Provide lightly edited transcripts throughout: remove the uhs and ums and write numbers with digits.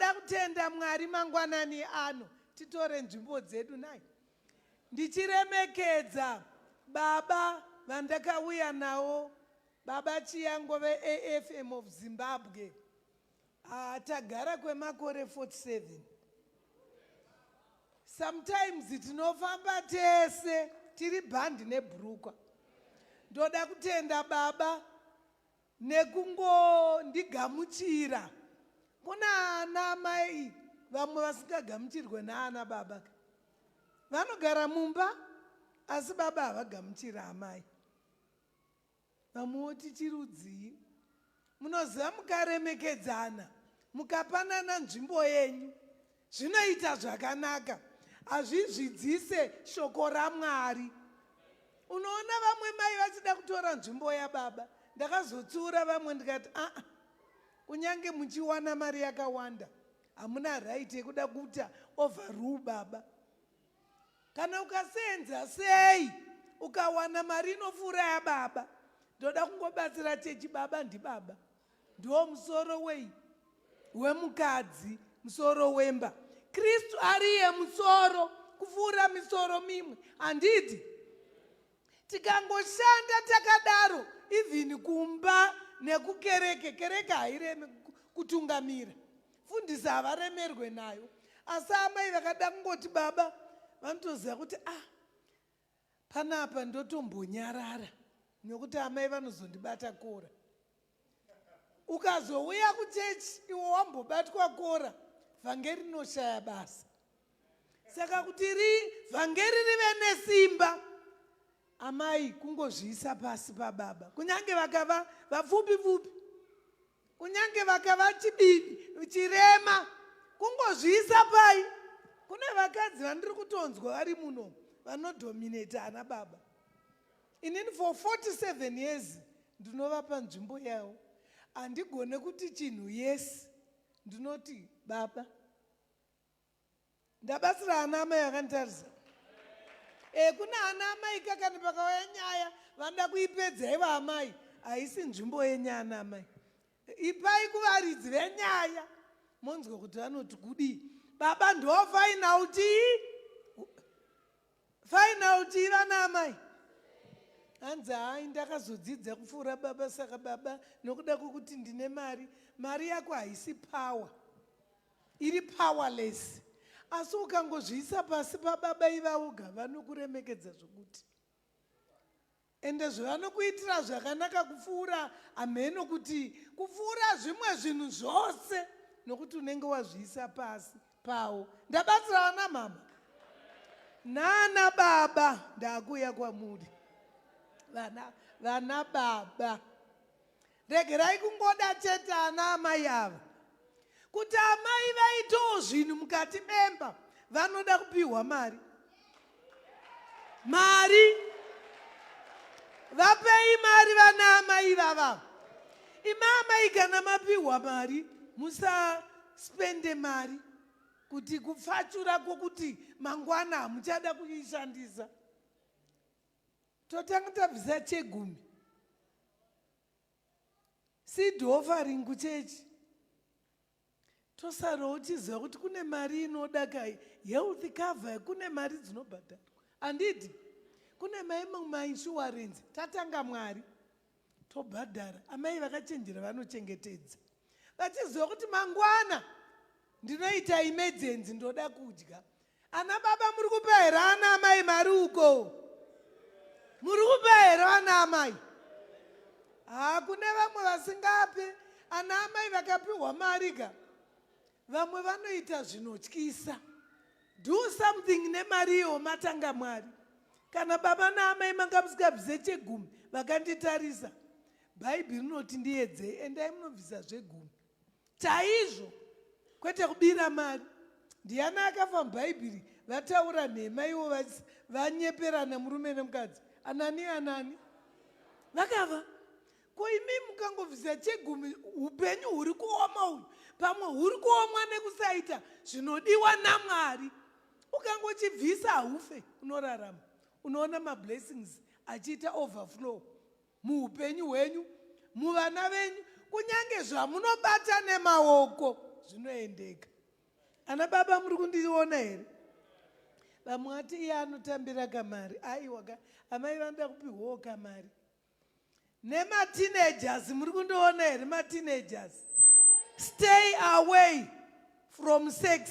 Ndinoda kutenda Mwari mangwanani ano. Titore nzvimbo dzedu nai. Ndichiremekedza baba vandakauya nawo, baba Chiyango veAFM of Zimbabwe. Tagara kwemakore 47. Sometimes tinofamba tese tiri bhandi nebhurukwa. Ndoda kutenda baba nekungondigamuchira. Kuna ana mai vamwe vasingagamuchirwe naana baba. Vanogara mumba asi baba havagamuchira amai. Vamwe tichirudzii. Munoziva mukaremekedzana, mukapanana nzvimbo yenyu, zvinoita zvakanaka. Hazvizvidzise shoko raMwari. Unoona vamwe mai vachida kutora nzvimbo yababa. Ndakazotsiura vamwe ndikati kunyange muchiwana mari yakawanda, hamuna right yekuda kuita overrule baba. Kana ukasenza sei ukawana mari inopfuura yababa, ndoda kungobatsira chechi baba ndibaba. Ndiwo musoro wei? Wemukadzi, musoro wemba. Kristu ariye musoro kupfuura misoro mimwe. Handiti? Tikangoshanda takadaro, even kumba nekukereke, kereke hairemi kutungamira. Fundisa havaremerwe nayo. Asi amai vakada kungoti baba, vanotoziva kuti panapa ndotombonyarara. Nokuti amai vanozondibata kora. Ukazouya kuchechi, iwo wambobatwa kora, vhangeri rinoshaya basa. Saka kuti vhangeri rive nesimba, amai kungozviisa pasi pababa. Kunyange vakava vapfupi-pfupi, kunyange vakava chibibi, chirema, kungozviisa pai. Kune vakadzi vandiri kutonzwa vari muno vanodominate ana baba. Inini for 47 years ndinovapa nzvimbo yavo. Handigone kuti chinhu yes, ndinoti baba. Ndabatsira ana amai akanditarisa. Kuna ana amai kakani pakauya nyaya vanoda kuipedza ivo amai, haisi nzvimbo yenyana amai. Ipai kuvaridzi venyaya. Monzwa kuti vanoti kudii? Baba ndo final vana amai. Hanzi hai ndakazodzidza kupfuura baba, saka baba nokuda kwokuti ndine mari. Mari yako haisi power. Iri powerless. Asi ukangozviisa pasi pababa ivauga vanokuremekedza zvokuti. Ende zvavanokuitira zvakanaka kupfuura ameno kuti kupfuura zvimwe zvinhu zvose nokuti unenge wazviisa pasi pawo. Ndabatsira vana mama. Nana baba ndakuya kwamuri. Vana baba. Regerai kungoda chete ana amai ava. Kuti amai vaitewo zvinhu mukati memba, vanoda kupihwa mari. Mari. Vapei mari vana amai vava. Ima amai kana mapihwa mari, musaspende mari. Kuti kupfachura kwokuti mangwana hamuchada kuishandisa. Totanga tabvisa chegumi. Seed offering kuchechi. Tosaro uchiziva kuti kune mari inoda kai health cover, kune mari dzinobhadharwa. Handiti? Kune mainsurance. Tatanga Mwari tobhadhara. Amai vakachenjera vanochengetedza. Vachiziva kuti mangwana ndinoita emergency ndoda kudya. Ana baba muri kupa here ana amai mari uko? Muri kupa here ana amai? Kune vamwe vasingape. Ana amai vakapihwa mari ka. Vamwe vanoita zvinotyisa. Do something nemariyo matanga Mwari. Kana baba naamai manga musikabvise chegumi vakanditarisa, Bhaibheri rinoti ndiedzei, endai munobvisa zvegumi. Chaizvo, kwete kubira mari. Ndiani akafa muBhaibheri vataura nhema ivo vanyeperana murume nemukadzi? Anani? Vakafa. Ko imi mukangobvisa chegumi, upenyu huri kuoma uyu, pamwe huri kuomwa nekusaita zvinodiwa naMwari. Ukangochibvisa haufe, unorarama. Unoona mablessings achiita overflow muupenyu hwenyu, muvana venyu, kunyange zvamunobata nemaoko zvinoendeka. ana baba muri kundiona here? Vamwe ati iye anotambira kamari. Aiwa, amai vanoda kupiwawo kamari. Nemateenagers muri kundiona here? Mateenagers, stay away from sex.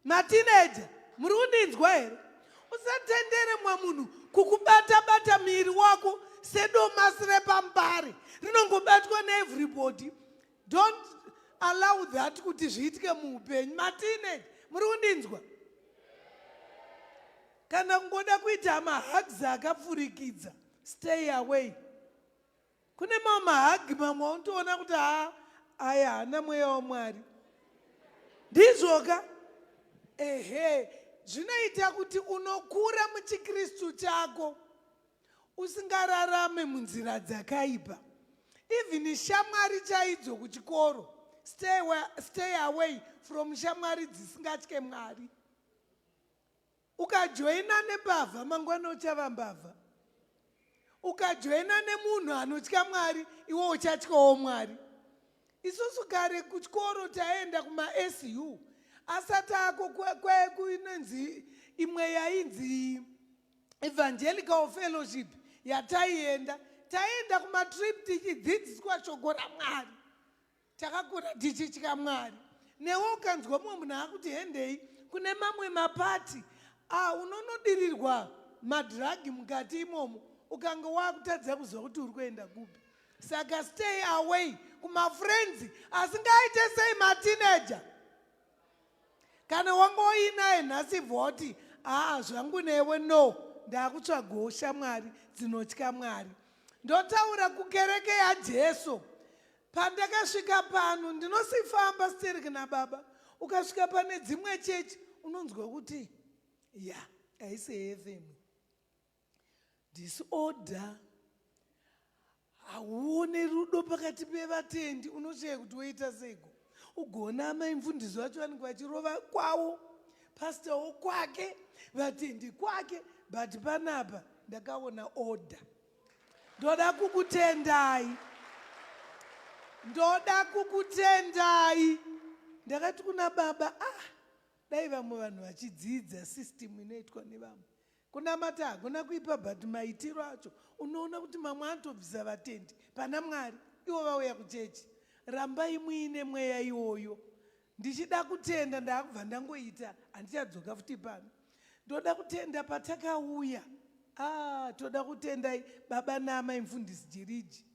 Mateenager, muri kundinzwa here? Usatendere mwa munhu kukubata-bata miri wako sedomasi repambare rinongobatwa neeverybody. Don't allow that kuti zviitike muupenyu. Mateenager, muri kundinzwa? Kana kungoda kuita mahugs akapfurikidza, stay away. Kune mamwe mahagi mamwe unotoona kuti aya hana mweya waMwari. Ndizvoka? Zvinoita kuti unokura muchikristu chako usingararame munzira dzakaipa. Even shamwari chaidzo kuchikoro, stay away from shamwari dzisingatye Mwari. Ukajoina nembavha mangwana uchava mbavha. Ukajoina nemunhu anotya Mwari iwe uchatyawo Mwari. Isusu kare kuchikoro taenda kuma-SU asati ako kwekuinonzi imwe yainzi evangelical fellowship yataienda. Taenda kumatrip tichidzidziswa shoko raMwari. Takakura tichitya Mwari. Newe ukanzwa mumwe munhu akuti hendei kune mamwe mapati unonodirirwa madhiragi mukati imomo ukanga wakutadza kuzwa kuti uri kuenda kupi. Saka stay away kumafriends asingaite sei mateenager. Kana wangoinaye nhasi vhoti zvangu newe no, ndakutsvagawo shamwari dzinotya Mwari. Ndotaura kukereke yaJesu. Pandakasvika pano ndinosifamba sitereki nababa. Ukasvika pane dzimwe chechi unonzwa kuti haisi FM. Disorder. Hauone rudo pakati pevatendi, unochaya kuti woita seiko. Ugona amai mufundisi wacho vanenge vachirova kwawo, pastorwo kwake, vatendi kwake, but panapa ndakaona order. Ndoda kukutendai. Ndakati kuna baba, dai vamwe vanhu vachidzidza system inoitwa nevamwe. Kunamata hagona kuipa, but maitiro acho unoona kuti mamwe anotobvisa vatendi pana Mwari, ivo vauya kuchechi. Rambai muine mweya iwoyo. Ndichida kutenda ndakubva ndangoita, handichadzoka futi pano. Ndoda kutenda patakauya. Toda kutendai baba naamai mufundisi Jiriji.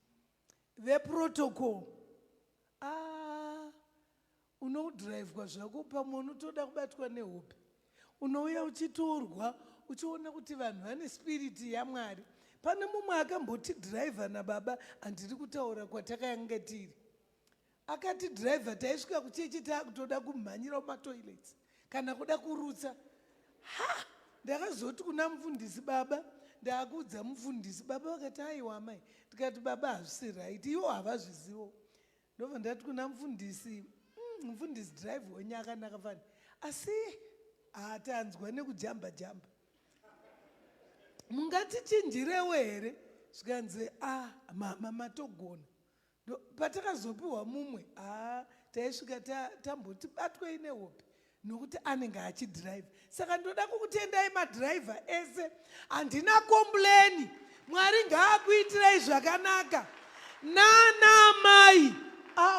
The protocol. Unodhiraivwa zvako pamwe unotoda kubatwa nehope. Unouya uchitorwa uchiona kuti vanhu vane spiriti yaMwari. Pane mumwe akamboti dhiraivha nababa, handiri kutaura kwatakanga tiri. Akati dhiraivha taisvika kuchechi taakutoda kumhanyira mumatoilets kana kuda kurutsa. Ndakazoti kuna mufundisi baba, ndakuudza mufundisi baba, vakati aiwa mai. Tikati baba hazvisi right, iwo havazvizivo. Ndobva ndati kuna mufundisi dhiraivha wenyu akanaka fani. Asi tanzwa nekujamba jamba. Mungatichinjirewo here? Zvikanzi mama matogona. Patakazopiwa mumwe taisvika tamboti batwei nehope nokuti anenge achidhiraivha. Saka ndoda kukutendai madhiraivha ese. Handina kompleni. Mwari ngaakuitirei zvakanaka. Nanamai.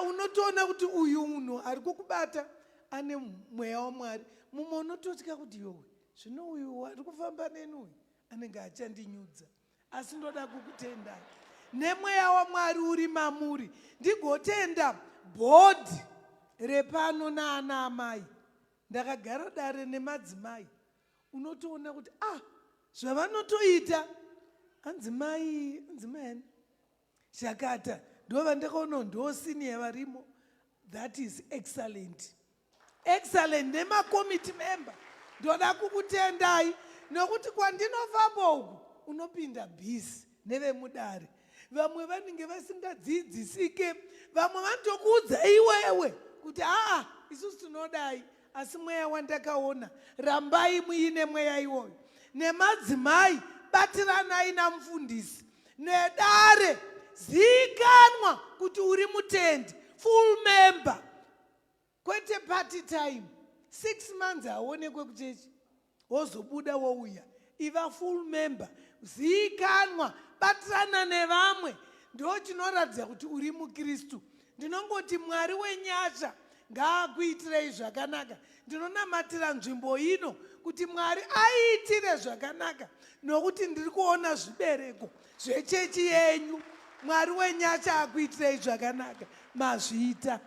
Unotoona kuti uyu munhu ari kukubata ane mweya waMwari. Mumwe unototya kuti yowe, zvino uyu ari kufamba neni uyu anenge achandinyudza. Asi ndoda kukutendai nemweya waMwari uri mamuri. Ndigotenda bhodhi repano naana amai. Ndakagara dare nemadzimai. Unotoona kuti zvavanotoita anzimai Shakata ndova ndakaona ndosiniya varimo. That is excellent. Excellent. Nemakomiti member. Ndoda kukutendai nokuti kwandinofamba uku unopinda bhisi nevemudare. Vamwe vanenge vasingadzidzisike. Vamwe vanotokuudza iwewe kuti isusu tinodai, asi mweya wandakaona. Rambai muine mweya iwoyo. Nemadzimai batiranai namufundisi. Nedare zikanwa kuti uri mutendi, full member. Kwete party time. 6 months haonekwe kuchechi, wozobuda wouya, iva full member, zikanwa, batirana nevamwe, ndo chinoratidza kuti uri muKristu. Ndinongoti Mwari wenyasha ngaakuitirei zvakanaka. Ndinonamatira nzvimbo ino kuti Mwari aitire zvakanaka, nokuti ndiri kuona zvibereko zvechechi yenyu. Mwari wenyasha akuitirei zvakanaka, mazviita.